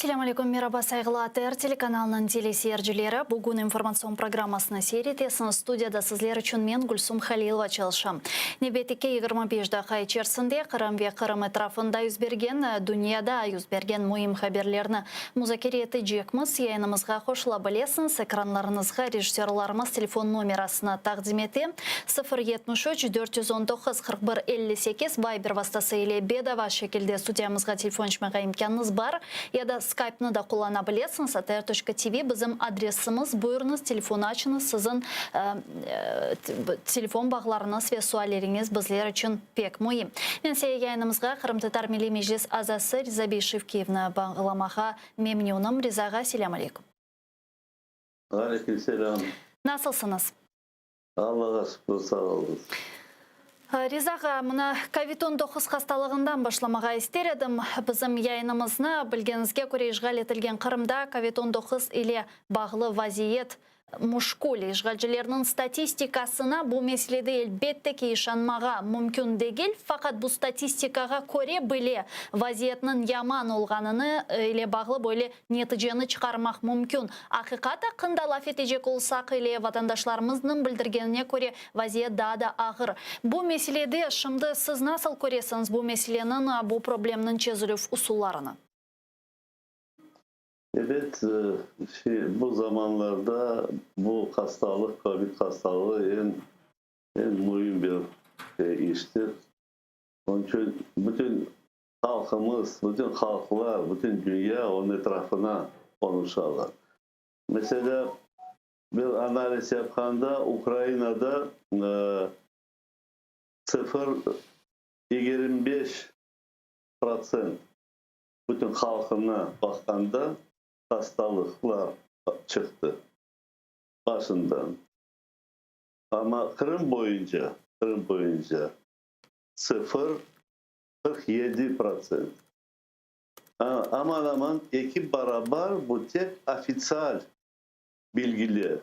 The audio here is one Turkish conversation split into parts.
Assalamu alaikum, merhaba saygılar. Телеканалының телесерджилері. Бүгін информацион программасына серетесін студияда сізлер үшін мен Гүлсум Халилова çalışам. Небетеке 25 daqiqa içerisinde Qırım ve Qırım etrafında yüzbergen, dünyada yüzbergen mühim haberlerini müzakere edeceğimiz yayınımızga hoşla bilesiniz. Ekranlarınızga rejissörlarımız telefon numarasını takdim etti. 073 419 41 58 Viber vasıtasıyla bedava şekilde stüdyamızga telefon açmağa imkanınız var. Ya da Skype'ını da kullanabilirsiniz. ATR.TV bizim adresimiz. Buyurunuz, telefonu açınız. Sizin telefon bağlarınız ve sualleriniz bizler için pek mühim. Ben size yayınımızga Qırım Tatar Milli Meclis azası Riza Beyşevkiyevni bağlamağa memnunum. Rizaga selam aleyküm. Aleykümselam. Nasılsınız? Allah'a şükür, sağ olun. Rizaga, mına COVID-19 hastalığından başlamağa isterim. Bizim yayınımızını bilgenizge göre işgal etilgen Qırımda COVID-19 ile bağlı vaziyet muşkul. İşgalcilerinin statistikasına bu meselede elbette ki işanmağa mümkün değil. Fakat bu statistikaga göre böyle vaziyetinin yaman olganını ile bağlı böyle neticeni çıkarmak mümkün. Hakikata kında laf edecek olsak ile vatandaşlarımızın bildirgenine göre vaziyet daha da ağır. Bu meselede şimdi siz nasıl göresiniz bu meselenin, bu problemin çözülüp usullarını? Evet, bu zamanlarda bu hastalık, COVID hastalığı en mühim bir iştir. Onun için bütün halkımız, bütün halklar, bütün dünya onun etrafına konuşarlar. Mesela bir analiz yapkanda Ukrayna'da 0,25% bütün halkına bakanda hastalıklar çıktı başından. Ama Kırım boyunca 0,47%. Aman aman iki beraber bu tek ofisyal bilgiler.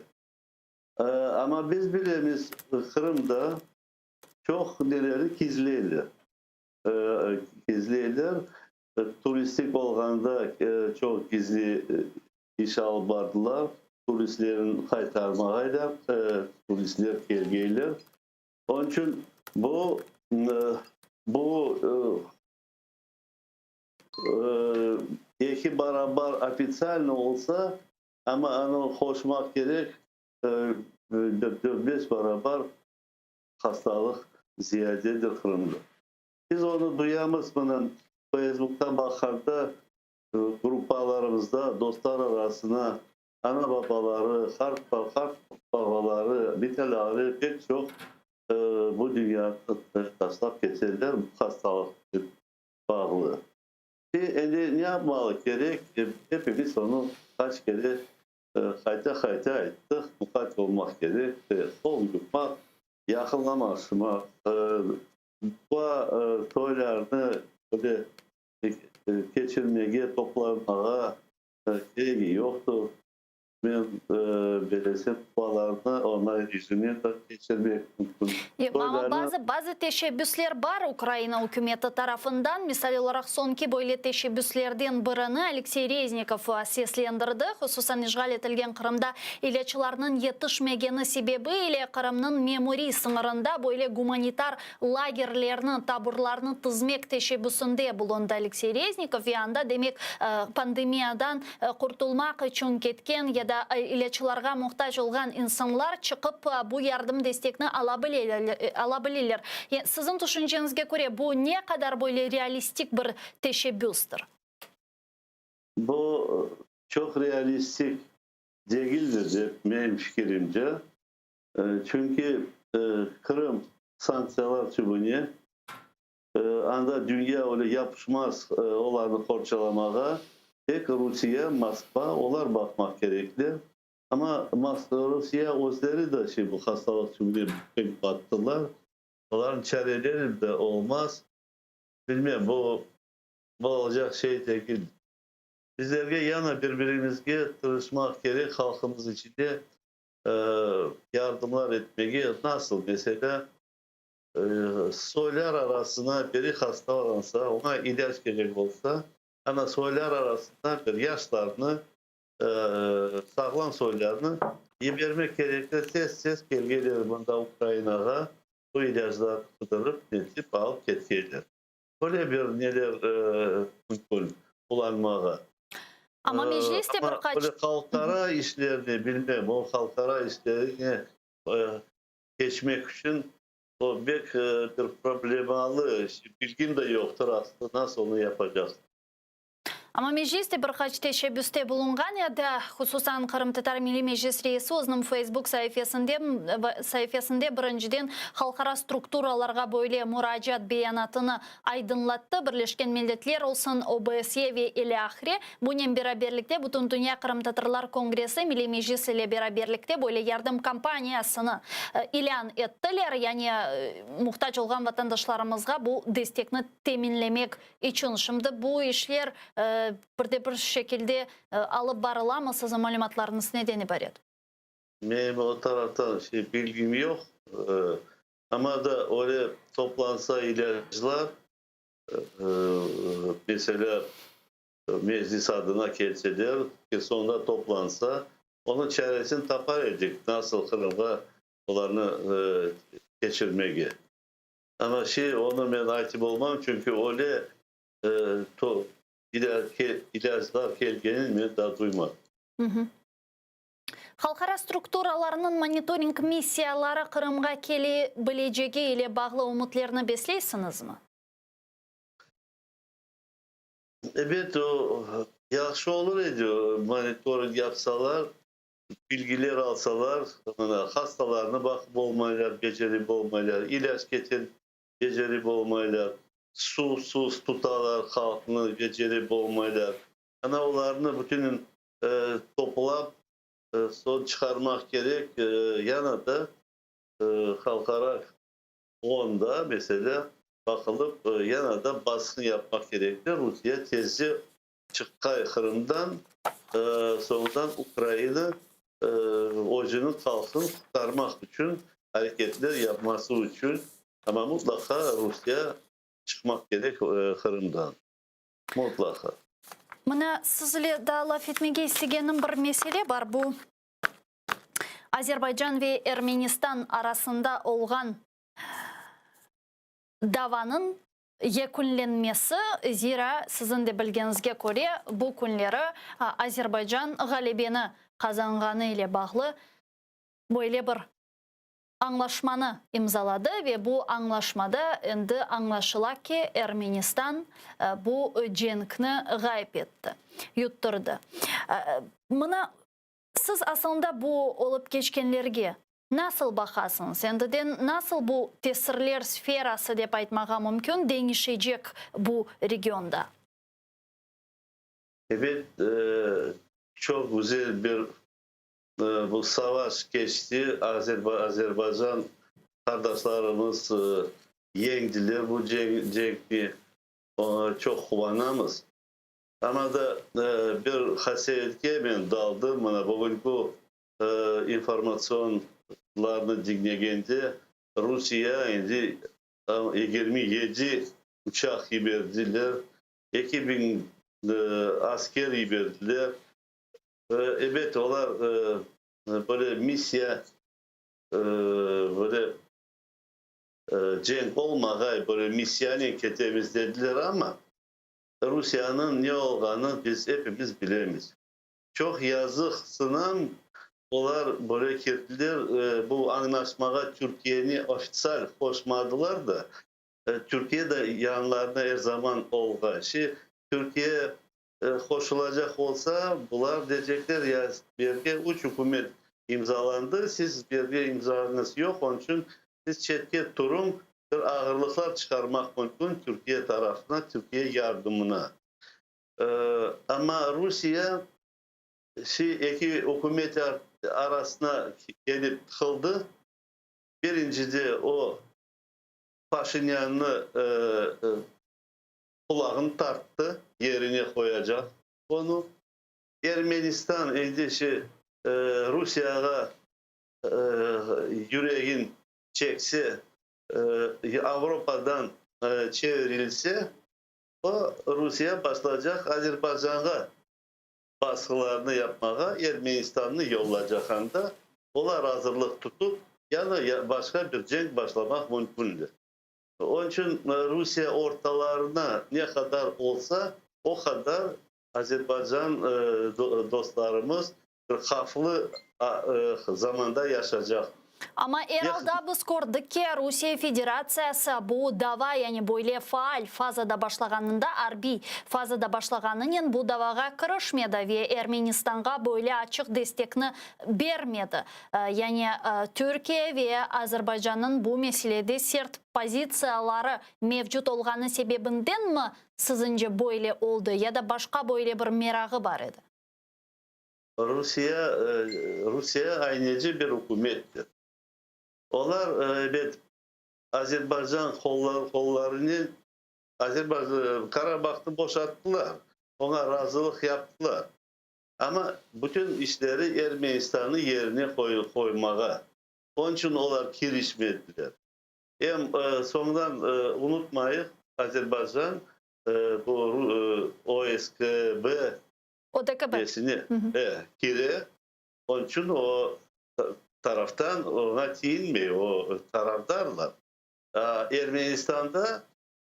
Ama biz bilemiz Kırım'da çok neleri gizliler. Turistik olganda çok gizli iş albardılar. Turistlerin kaytarmağıyla turistler gelgeyler. Onun için bu iki beraber ofisyal ne olsa ama onu koşmak gerek 4-5 beraber hastalık ziyadedir Kırım'da. Biz onu duyamız bunun. Facebook'tan bakanda gruplarımızda dostlar arasına ana babaları, harp babaları, niteleri pek çok bu dünyada taslak geçerler bu hastalık bağlı. Ne yapmalı gerek? Hepimiz onu kaç kere kayta ettik. Mukat olmak gerek. Kol yutmak, yakınlaşmak, bu toylarını böyle geçirmeye, toplanmaya gereği yoktur. Ben belirsin kupalarını onların yüzüne de geçirmek mümkün. Ama bazı teşebbüsler var Ukrayna hükümeti tarafından. Misal olarak sonki böyle teşebbüslerden birini Alexey Reznikov seslendirdi. Hususan işgal etilgen Kırım'da ilaçlarının yetişmegeni sebebiyle Kırım'ın memuri sınırında böyle humanitar lagerlerinin, taburlarını tizmek teşebbüsünde bulundu Alexey Reznikov. Yanda demek pandemiyadan kurtulmak için ketken ya da ilaçlarga muhtaç olan insanlar çıkıp bu yardım destekini alabilirler. Sizin düşüncenizge göre bu ne kadar böyle realistik bir teşebbüstür? Bu çok realistik değildir benim fikrimce. Çünkü Kırım sanksiyalar çubuğuna anda dünya öyle yapışmaz olanı korçalamağa tek Rusya, Moskva onlar bakmak gerekli. Ama Rusya özleri de bu hastalık çubuğuna pek battılar. Onların çareleri de olmaz. Bilmiyorum bu olacak şey değil. Bizlerge yana birbirimizge tırışmak gerek halkımız için de yardımlar etmeyi nasıl mesela soylar arasına biri hasta olansa ona ilaç gerek olsa Ana soylar arasında bir yaşlarını, sağlam soylarını yibermek gerekli ses belgeleri bunda Ukrayna'ya bu ilaçlar kıdırıp netip alıp ketkiler. Böyle bir neler mümkün kullanmağa. Ama mecliste Ama birkaç böyle halkara işlerini bilmem, o halkara işlerini geçmek için o bir problemalı bilgim de yoktur aslında nasıl onu yapacağız. Ama mecliste birkaç teşebbüste bulungan ya da hususan Kırım Tatar Milli Meclis Reisi o'zining Facebook sayfasında birinciden halkara strukturalarga böyle müracaat beyanatını aydınlattı. Birleşken Milletler olsun, OBSE ve ilahire. Bunun beraberlikte bütün Dünya Kırım Tatarlar Kongresi Milli Meclis ile beraberlikte böyle yardım kampanyasını ilan ettiler. Yani muhtaç olan vatandaşlarımızga bu destekni teminlemek için. Şimdi bu işler bir şekilde alıp barılamı sizin malumatlarınız neden ibaret? Benim o taraftan bilgim yok. Ama da öyle toplansa ilaçlar mesela meclis adına gelseler ki sonra toplansa onun çaresini tapar edecek. Nasıl Kırım'a onlarını geçirmeye. Ama onu ben aytip olmam çünkü öyle ilaçlar gelgenin mi daha duymadım. Halkara strukturalarının monitoring missiyaları Kırım'a kelebileceği ile bağlı umutlarını besleysiniz mi? Evet o yaxşı olur ediyor. Monitoring yapsalar, bilgiler alsalar, hastalarına bakıp olmaylar, becerip olmaylar, ilaç getir, becerip olmaylar, susuz tutalar halkını becerip olmaylar. Onlarını bütün toplayıp son çıkarmak gerek. Yana da halkara onda mesela bakılıp yana da baskın yapmak gerekli. Rusya tezi çıkay Kırım'dan sonradan Ukrayna ocunu kalsın kurtarmak için hareketler yapması için ama mutlaka Rusya çıkmak gerek Kırım'dan. Mutlaka. Mına sizle da laf etmege istegenim bir mesele var. Bu Azerbaycan ve Ermenistan arasında olgan davanın yekunlenmesi, zira sizin de bilgenizge göre bu günleri Azerbaycan galibini kazanganı ile bağlı böyle bir anlaşmanı imzaladı ve bu anlaşmada endi anlaşıla ki Ermenistan bu cenkni gayb etti, yutturdu. Mına siz aslında bu olup geçkenlerge nasıl bakasınız? Endiden nasıl bu tesirler sferası dep aytmaga mümkün değişecek bu regionda? Evet, çok güzel bir bu savaş geçti. Azerbaycan kardeşlerimiz yendiler. Bu cengi çok kullanamız. Ama da bir haseretke ben daldım. Bugün bu informasyonlarını dinleyince Rusya indi 27 uçak verdiler. 2000 asker verdiler. Evet, onlar böyle misya böyle cenk olmaya böyle misyanı ketemizlediler ama Rusya'nın ne olduğunu biz hepimiz bilemeyiz. Çok yazık sınan onlar böyle kettiler bu anlaşmaya Türkiye'ni ofisyal koşmadılar da Türkiye de yanlarına her zaman olga. Türkiye koşulacak olsa bunlar diyecekler ya bir uç hükümet imzalandı. Siz bir imzanız yok. Onun için siz çetke turun bir ağırlıklar çıkarmak mümkün Türkiye tarafına, Türkiye yardımına. Ama Rusya iki hükümet arasına gelip tıkıldı. Birincide o Paşinyan'ı kulağını tarttı, yerine koyacak onu. Ermenistan endişi Rusya'ya yüreğin çekse, Avrupa'dan çevrilse O Rusya başlayacak Azerbaycan'a baskılarını yapmaya Ermenistan'ı yollayacak anda onlar hazırlık tutup yani başka bir cenk başlamak mümkündür. Onun için Rusya ortalarına ne kadar olsa o kadar Azerbaycan dostlarımız haflı zamanda yaşayacak. Ama herhalde biz gördük ki Rusya Federasyası bu dava yani böyle faal fazada başlaganında harbi fazada başlaganının bu davaga karışmadı ve Ermenistan'a böyle açık destekini vermedi. Yani Türkiye ve Azerbaycan'ın bu meselede sert pozitsiyaları mevcut olganı sebebinden mi sizce böyle oldu ya da başka böyle bir merağı var idi? Rusya aynıcı bir hükümettir. Onlar evet Azerbaycan kollarını Karabağ'ı boşalttılar. Ona razılık yaptılar. Ama bütün işleri Ermenistan'ı yerine koymaya. Onun için onlar girişmediler. Sonradan unutmayın Azerbaycan bu OSKB ODKB. gire. Onun için o taraftan ona değinmiyor. O taraftarlar. Ermenistan'da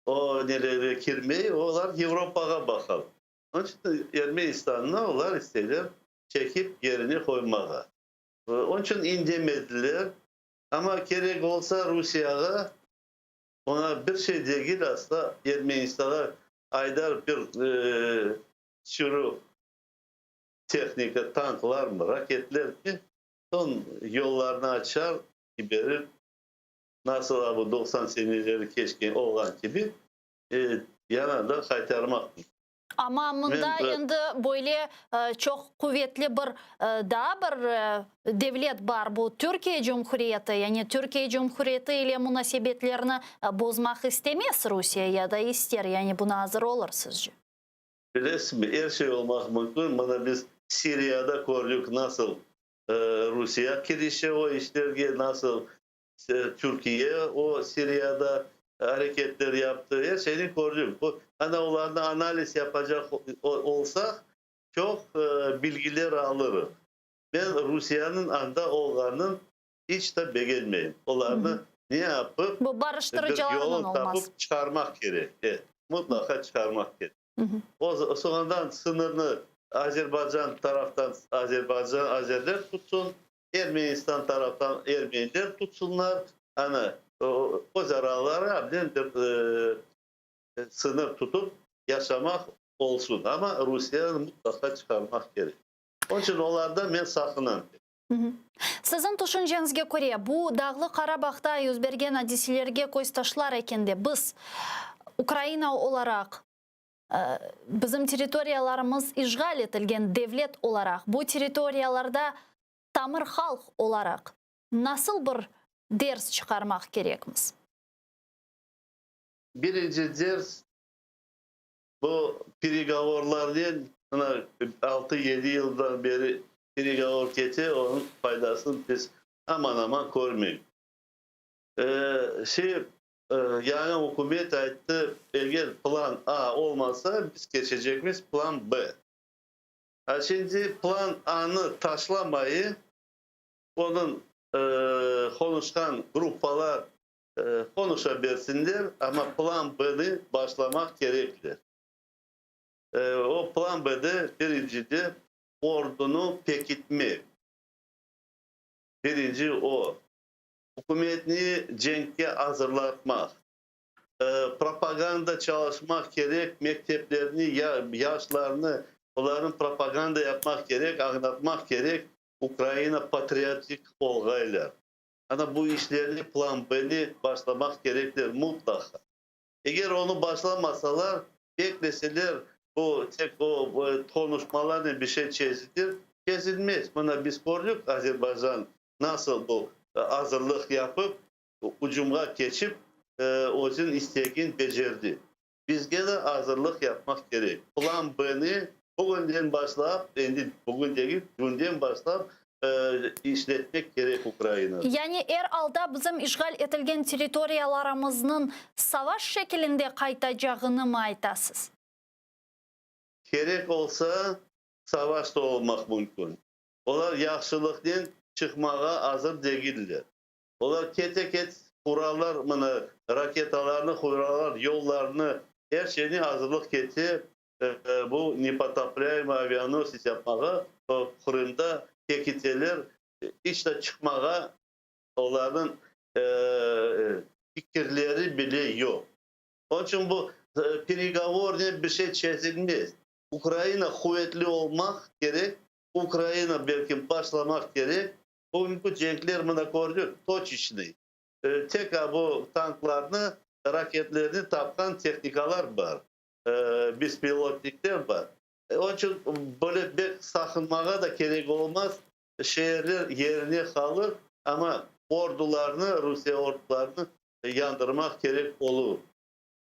o nelere girmeyi onlar Avrupa'ya bakalım. Onun için Ermenistan'la onlar isterler çekip yerine koymaya. Onun için indirmediler. Ama gerek olsa Rusya'ya ona bir şey değil aslında Ermenistan'a aydar bir sürü teknik tanklar mı, raketler mi son yollarını açar gibi nasıl bu 90 seneleri keşke olan gibi yanında kaytarmak. Ama bunda şimdi böyle çok kuvvetli bir daha bir devlet var bu Türkiye Cumhuriyeti. Yani Türkiye Cumhuriyeti ile münasebetlerini bozmak istemez Rusya ya da ister. Yani buna hazır olur sizce? Resmi her şey olmak mümkün. Bana biz Suriye'de gördük nasıl Rusya girişi o işlerge nasıl Türkiye o Suriye'de hareketler yaptı. Her şeyini gördük. Hani onlarla analiz yapacak olsak çok bilgiler alırız. Ben Rusya'nın anda olanın hiç de beğenmeyim. Onlarını ne yapıp Bu bir barıştırıcılardan yolun olmaz. tapıp çıkarmak gerek. Evet, mutlaka çıkarmak gerek. O sonradan sınırını Azerbaycan taraftan Azerler tutsun, Ermenistan taraftan Ermeniler tutsunlar. Hani o zararlara sınır tutup yaşamak olsun. Ama Rusya'nı mutlaka çıkarmak gerek. Onun için onlardan ben sakınan. Sizin düşüncenize göre bu Dağlı Karabağ'da yüz bergen hadiselerge göz taşlar ekende biz Ukrayna olarak bizim teritoriyalarımız işgal etilgen devlet olarak bu teritoriyalarda tamır halk olarak nasıl bir ders çıkarmak gerekmiz? Birinci ders bu переговорlardan 6-7 yıldan beri переговор geçti, onun faydasını biz aman aman görmeyiz. Yani hükümet etti, eğer plan A olmazsa biz geçecekmiz plan B. Şimdi plan A'nı taşlamayı onun konuşkan gruplar konuşabilsinler ama plan B'ni başlamak gerekli. O plan B'de birincide ordunu pekitme. Birinci o. Hükümetini cenke hazırlatmak. Propaganda çalışmak gerek. Mekteplerini, yaşlarını onların propaganda yapmak gerek, anlatmak gerek. Ukrayna patriotik olgaylar. Ama bu işlerini plan B'ni başlamak gerektir mutlaka. Eğer onu başlamasalar, bekleseler bu tek o konuşmalarla bir şey çözülmez. Buna biz gördük Azerbaycan nasıl bu hazırlık yapıp ucuma geçip onun isteğini becerdi. Biz gene hazırlık yapmak gerek. Plan B'ni bugünden başlayıp, bugün değil, dünden başlayıp işletmek gerek Ukrayna'da. Yani alda bizim işgal etilgen teritoriyalarımızın savaş şeklinde kaytacağını mı aytasız? Gerek olsa savaş da olmak mümkün. Onlar yaxşılıktan çıkmaya hazır değiller. Onlar ket kurallar, raketalarını, kurallar, yollarını, her şeyini hazırlık etti. Bu непотопляемый авианосец yapmaya, Kırım'da tekiteler işte çıkmaya onların fikirleri bile yok. Onun için bu переговорный bir şey çözülmez. Ukrayna kuvvetli olmak gerek. Ukrayna belki başlamak gerek. Bugünkü cenkler buna gördük. Точечный. Tek bu tanklarını, raketlerini tapan teknikalar var. Bespilotnikler var. Onun için böyle bir sakınmaya da gerek olmaz. Şehirler yerine kalır ama ordularını, Rusya ordularını yandırmak gerek olur.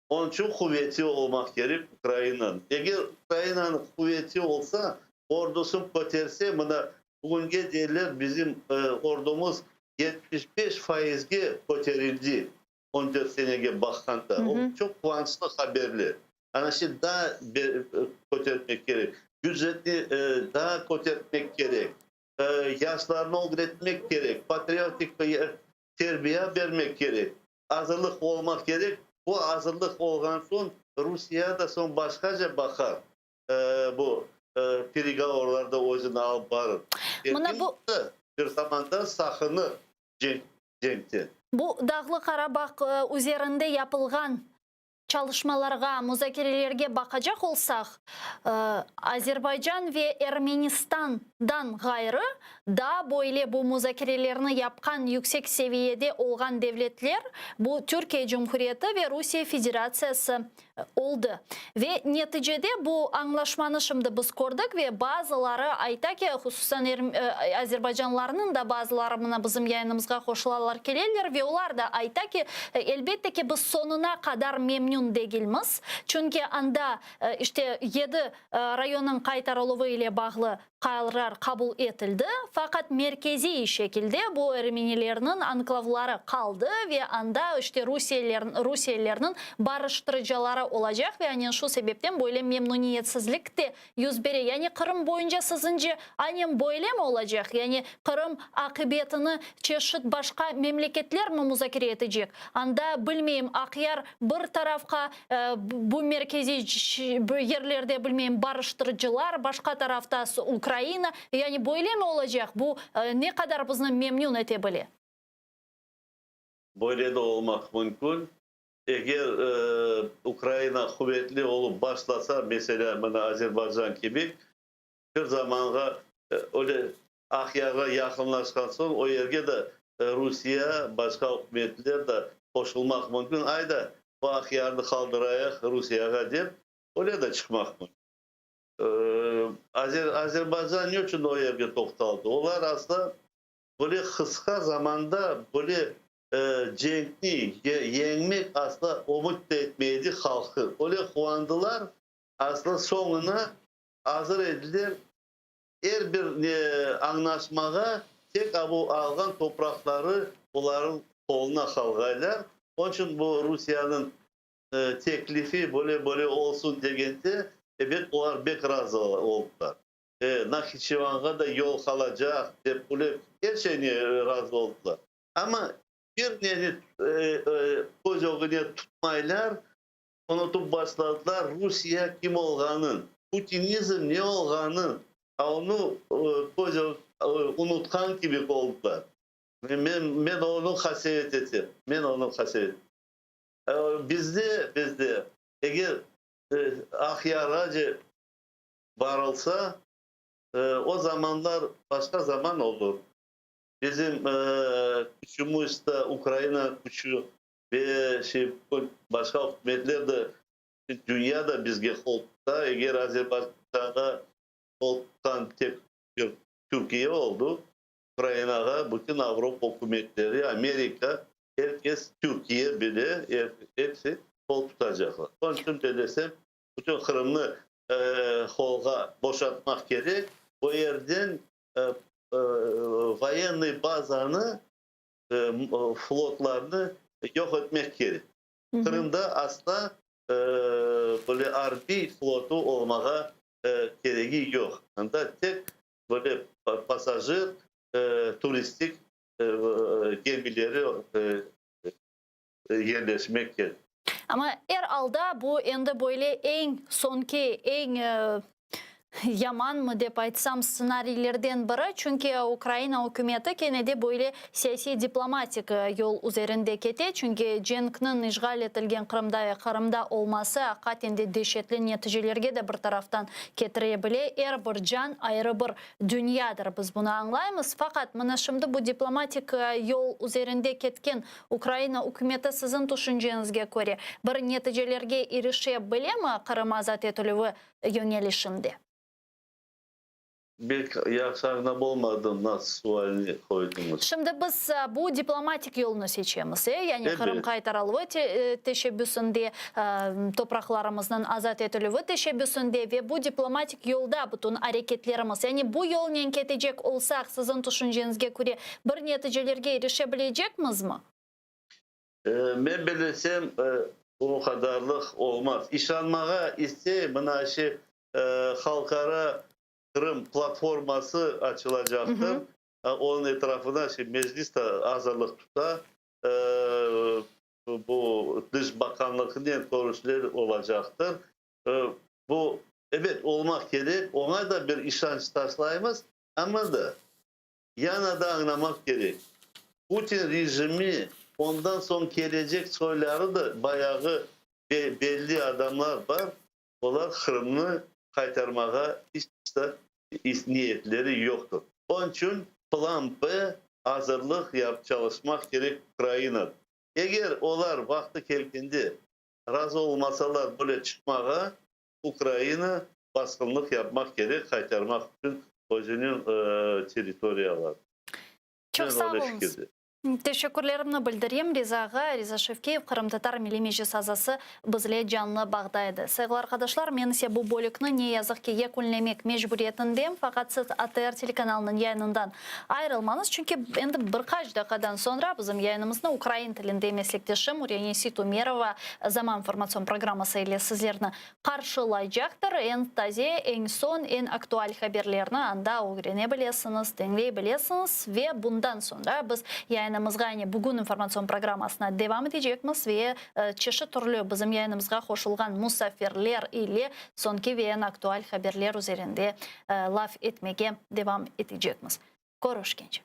Onun için kuvveti olmak gerek Ukrayna'nın. Eğer Ukrayna'nın kuvveti olsa, ordusun koterse, bugün derler bizim ordumuz 75% koterildi 14 seneye bakanda. O çok kıvançlı haberler. Yani şimdi daha kotermek gerek. Ücretli daha kotermek gerek. Yaşlarını öğretmek gerek. Patriotik terbiye vermek gerek. Hazırlık olmak gerek. Bu hazırlık olgan son Rusya da son başkaca bakar. Bu perigaorlarda özünü alıp varır. Bu Bir zamanda sakını cenkten. Bu Dağlı Karabağ üzerinde yapılgan çalışmalarga, müzakerelerge bakacak olsak, Azerbaycan ve Ermenistan'dan gayrı da böyle bu müzakerelerini yapkan yüksek seviyede olgan devletler bu Türkiye Cumhuriyeti ve Rusya Federasyası oldu. Ve neticede bu anlaşmanı şimdi biz gördük ve bazıları ayta ki hususan Azerbaycanlarının da bazıları bizim yayınımızga koşularlar kelirler ve onlar da ayta ki elbette ki biz sonuna kadar memnun değilmiz. Çünkü anda işte 7 rayonun kaytarılığı ile bağlı karar kabul edildi. Fakat merkezi şekilde bu Ermenilerin anklavları kaldı ve anda işte Rusyalıların barıştırıcıları olacak ve yani şu sebepten böyle memnuniyetsizlik de yüz veriyor. Yani Kırım boyunca sizce aynen böyle mi olacak? Yani Kırım akıbetini çeşit başka memleketler mi müzakere edecek? Anda bilmeyeyim Akyar bir tarafka bu merkezi yerlerde bilmeyeyim barıştırıcılar, başka tarafta Ukrayna. Yani böyle mi olacak? Bu ne kadar bizi memnun edebilir? Böyle de olmak mümkün. Eğer Ukrayna kuvvetli olup başlasa mesela Azerbaycan gibi bir zamanda öyle Akyar'a yakınlaşkan son o yerge de Rusya başka hükümetler de koşulmak mümkün. Ayda bu Akyar'ı kaldırayak Rusya'ya deyip öyle de çıkmak mümkün. Azerbaycan ne için o yerge toktaldı? Onlar aslında böyle kısa zamanda böyle cenkli yenmek aslında umut etmeydi halkı. Öyle kuandılar aslında sonuna hazır edilir. Her bir anlaşmaya tek bu algan toprakları onların koluna kalgaylar. Onun için bu Rusya'nın teklifi böyle olsun degende evet onlar bek razı oldular. Nakhiçevan'a da yol kalacak. Böyle her şeyine razı oldular. Ama bir neni kocağı tutmaylar unutup başladılar Rusya kim olganın, Putinizm ne olganın, onu kocağı unutkan gibi oldular. Ben onu haset ettim. Ben onu haset ettim. Bizde eğer Akyar'acı varılsa o zamanlar başka zaman olur. Bizim gücümüz de Ukrayna gücü ve başka hükümetler de dünyada bizge koltukta eğer Azerbaycan'a koltuktan tek bir Türkiye oldu. Ukrayna'ya bütün Avrupa hükümetleri, Amerika, herkes Türkiye bile hepsi kol tutacaklar. Onun için de desem bütün Kırım'ı kolga boşaltmak gerek. O yerden военный bazanı flotlarını yok etmek gerek. Kırım'da asla böyle harbi flotu olmaya gereği yok. Anda tek böyle pasajır turistik gemileri yerleşmek gerek. Ama alda bu endi böyle en sonki en yaman mı dep aytsam ssenariylerden biri, çünkü Ukrayna hükümeti kenedi böyle siyasi diplomatik yol üzerinde kete, çünkü Cenk'nin işgal etilgen Kırım'da ve Kırım'da olması hakikaten dehşetli neticelerge de bir taraftan getirebilir. Bir can ayrı bir dünyadır, biz bunu anlayımız. Fakat mana şimdi bu diplomatik yol üzerinde ketken Ukrayna hükümeti sizin düşüncenizge göre bir neticelerge erişebilir mi Kırım azat etülüğü yönelişinde? Bir yaşarına olmadı nasıl sualini koydunuz? Şimdi biz bu diplomatik yolunu seçemiz. Yani Evet. Kırım kaytarılığı teşebbüsünde, topraklarımızın azat etülüğü teşebbüsünde ve bu diplomatik yolda bütün hareketlerimiz. Yani bu yol ketecek olsak sizin düşüncenizge göre bir neticelerge erişebilecek miyiz mi? Ben bilirsem o kadarlık olmaz. İşanmağa ise buna halkara Kırım platforması açılacaktır. Onun etrafında meclis de hazırlık tutar. Bu Dış Bakanlığı'nın görüşleri olacaktır. Bu evet olmak gerek. Ona da bir işanç taslayımız ama da yana da anlamak gerek. Putin rejimi ondan son gelecek soyları da bayağı belli adamlar var. Onlar Kırım'ı kaytarmaya hiç niyetleri yoktur. Onun için plan B hazırlık çalışmak gerek Ukrayna. Eğer onlar vakti geldiğinde razı olmasalar böyle çıkmaya Ukrayna baskınlık yapmak gerek, kaytarmak için özünün teritoriyalar. Çok sağ olun. Teşekkürlerimi bildireyim Riza Şevkeyev, Kırım Tatar Milli Meclis azası bizle canlı bağdaydı. Sevgili arkadaşlar, men ise bu bölükni ne yazık ki yekunlemek mecburiyetindeyim. Fakat siz ATR telekanalının yayınından ayrılmanız. Çünkü endi birkaç dakikadan sonra bizim yayınımızda Ukrayna tilinde meslektaşım Urya Tumerova Zaman Informasyon Programması ile sizlerini karşılayacaktır. En taze, en son, en aktual haberlerini anda öğrenebilirsiniz, dinleyebilirsiniz ve bundan sonra biz yayınımızga bugün informasyon programmasına devam edeceğimiz ve çeşit türlü bizim yayınımızga koşulgan musafirler ile sonki ve en aktual haberler üzerinde laf etmeye devam edeceğimiz. Görüşkence.